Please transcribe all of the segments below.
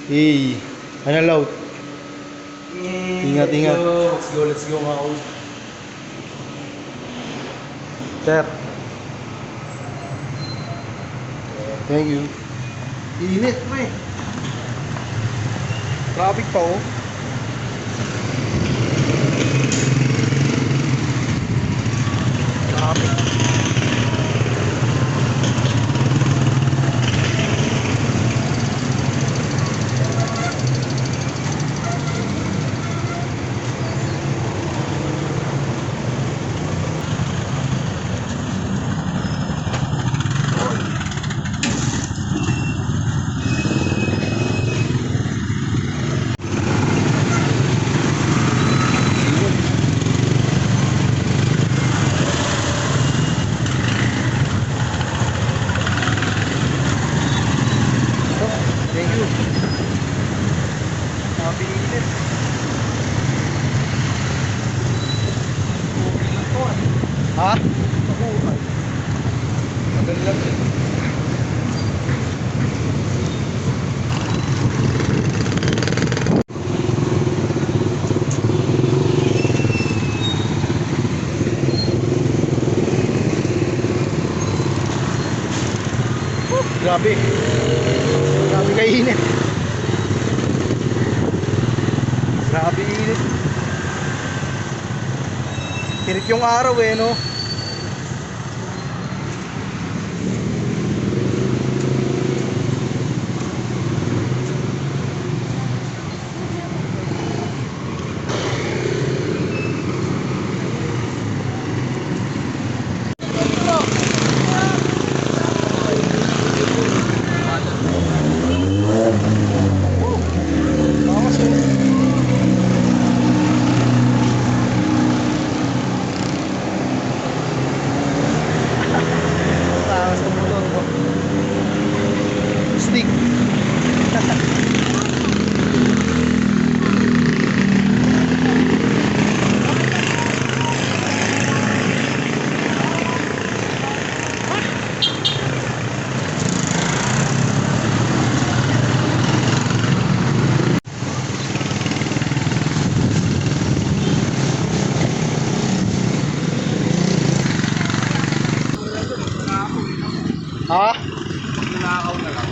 Hey, ano loud? Ingat, ingat. Let's go mga old. Sir. Thank you. Init pre. Traffic pa oh. Traffic. Thank you. Sabi init. Ha? Mabuhay. Tagal lang eh. Grabe. Grabe kainit. Grabe init. Tirik yung araw eh, no? Takas ng motor ko. Stick. Ha? Nakaw na lang.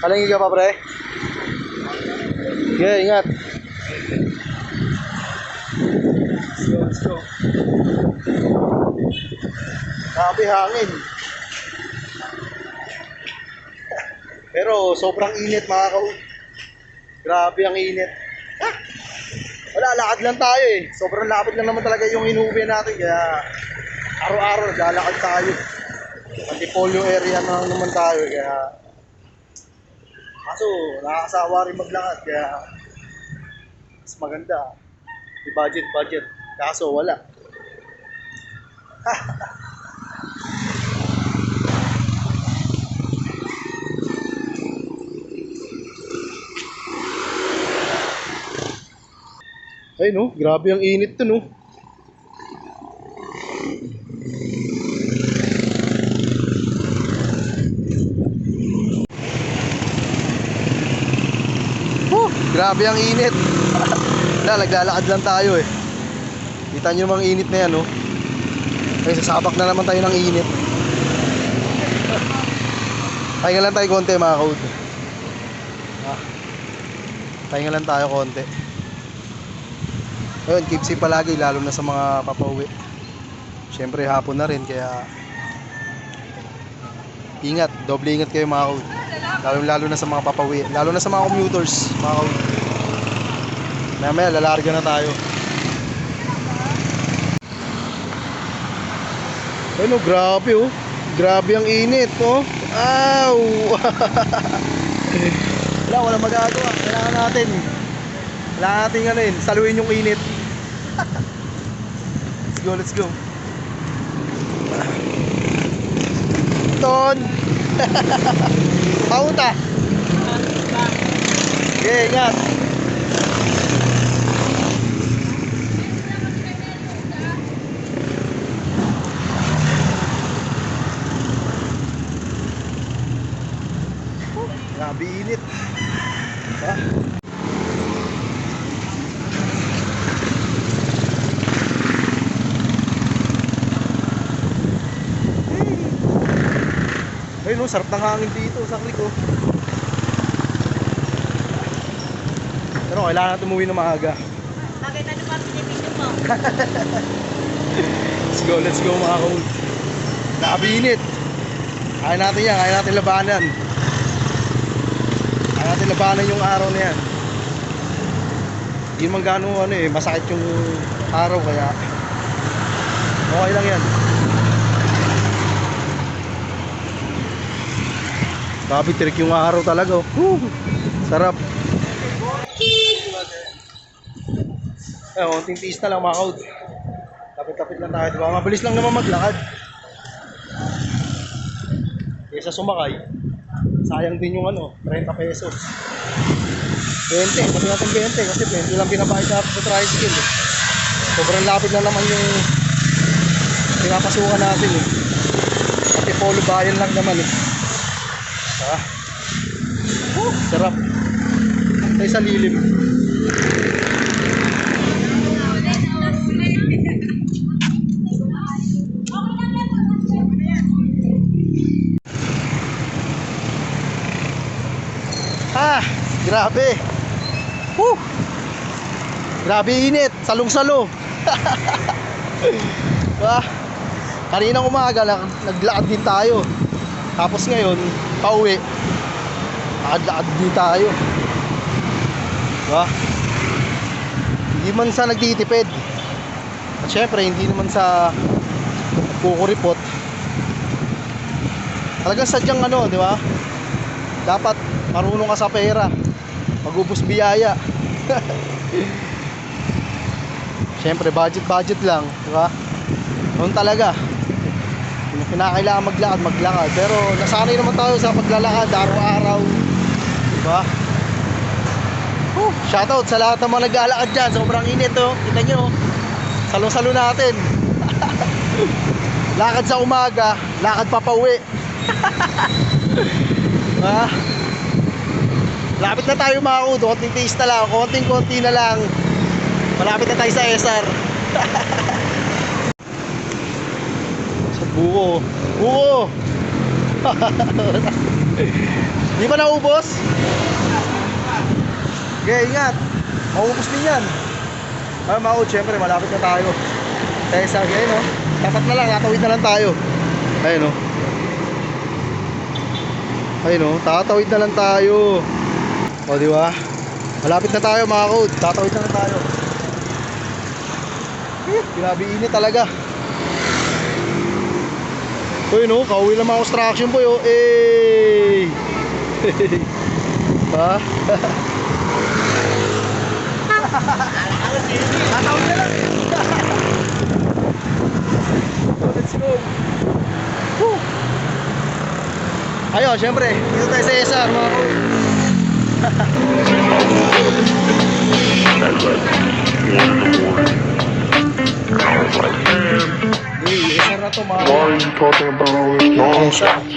Kalingi ka pa, pre? Okay, ingat. Let's go. Grabe hangin. Pero sobrang init mga Grabe ang init. Ah! Wala, lakad lang tayo eh. Sobrang lapit lang naman talaga yung inuwi natin. Kaya araw-araw naglalakad tayo. Antipolyo area na naman tayo. Kaya kaso nakakasawa rin maglakad. Kaya mas maganda. I-budget. Kaso wala. Ay no, grabe ang init to no. Grabe ang init. Wala, naglalakad lang tayo eh. Kita nyo namang init na yan no. Ay, sasabak na naman tayo ng init. Pahinga lang tayo konti mga kaud. Pahinga lang tayo konti. Ayun, keep safe palagi lalo na sa mga papauwi. Siyempre hapon na rin kaya ingat, doble ingat kayo mga kaud. Lalo na sa mga papauwi, lalo na sa mga commuters mga kaud. Mamaya lalarga na tayo. Ayun oh, grabe oh. Grabe ang init, oh. Ow! Walang magagawa. Kailangan natin ano yun, saluin yung init. Let's go. Ton! Pauta! Okay, ingat! Grabe init. Ah. Ayun, no, sarap ng hangin dito sa kliko. Pero kailangan natin umuwi ng maaga. Bakit ano pa pinipigil mo? Let's go mga kaul. Grabe init. Kaya natin yan, kaya natin labanan. Kaya natin labanan yung araw na yan. Hindi man gano'n masakit yung araw kaya okay lang yan. Grabe tirik yung araw talaga. Sarap. Konting tiis na lang mga kaud. Tapit-tapit lang tayo, diba? Mabilis lang naman maglakad. Kesa sumakay, sayang din yung 30 pesos. 20, sabi natin 20 kasi 20 lang pinapahit natin sa tricycle. Sobrang lapit na naman yung pinapasukan natin eh. Pati polo bayan lang naman eh. Sarap. Tayo sa lilim. Grabe. Grabe init. Salong-salo. Kaninang umaga naglakad din tayo. Tapos ngayon, pauwi. Lakad-lakad din tayo. Hindi man sa nagtitipid. At syempre, hindi naman sa nagkukuripot. Talagang sadyang di ba? Dapat marunong ka sa pera. Magubos biyaya. Syempre, budget lang, di ba? Noon talaga. Kung kinakailangan maglakad. Pero nasanay naman tayo sa paglalakad araw-araw. Diba? Shoutout sa lahat ng mga nag-aalakad dyan. Sobrang init Kita nyo. Salong-salo natin. Lakad sa umaga, lakad papauwi. Lapit na tayo mga kaud. Konting taste na lang. Konting-konti na lang. Malapit na tayo sa SR. Buo. Di ba naubos? Okay, ingat. Maubos din yan. Maud, syempre malapit na tayo. Tesa, ayun tapat na lang, tatawid na lang tayo. Ayun tatawid na lang tayo. O di ba? Malapit na tayo mga kaud. Tatawid na lang tayo. Grabe init talaga. Uy kauwi lang mga construction boy Ha? Tatawid na lang. Let's go. Ayun, syempre dito tayo sa SR mga kaud. SR na to mga kaud. Why are you talking about all this nonsense?